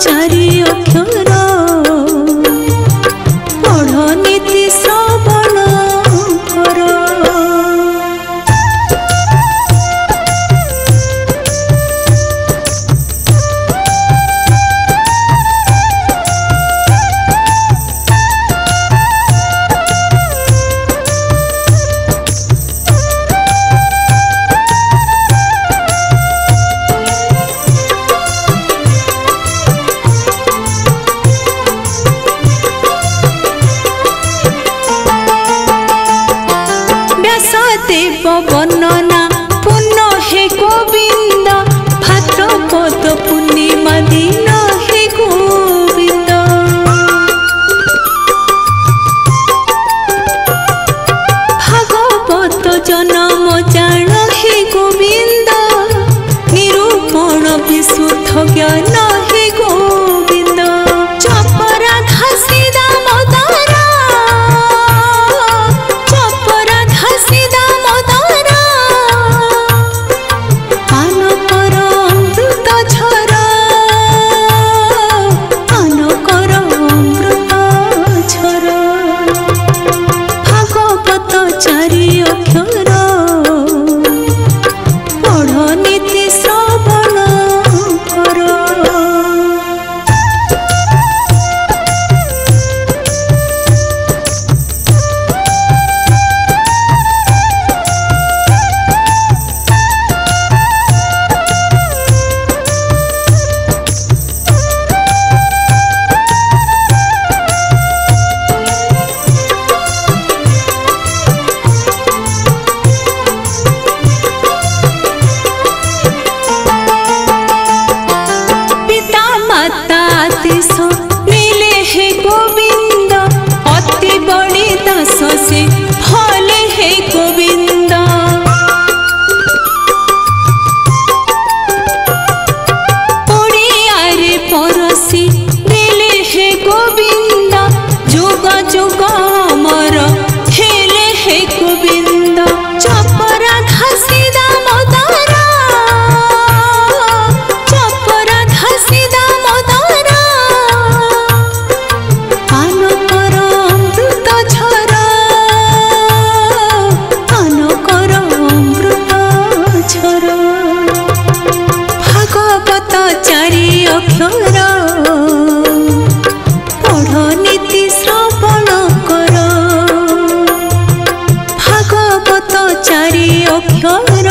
चारि अक्षर पढ़ नीति श्रवण कर। देव वर्णना पुण्य हे गोविंद भाद्रपद पूर्णिमा दिन हे गोविंद। भागवत जन्म जान हे गोविंद निरूपण विशुद्ध ज्ञान हे गोविंद। चपरा घासी दामोदरा चपरा घासी दामोदरा पान कर अमृत झर पान कर अमृत झर। भागवत चारि अक्षर पढ़ नीति श्रवण कर। मिले हे गोविंद अति बड़ी दास से भले हे गोविंद। ओडियारे परसी देले हे गोविंद जुग जुग अमर हेले हे गोविंद। चपरा घासी दामोदरा चपरा घासी दामोदरा पान कर अमृत झर पान कर अमृत झर। भागवत चारि अक्षर पढ़ नीति श्रवण कर। भागवत चारि अक्षर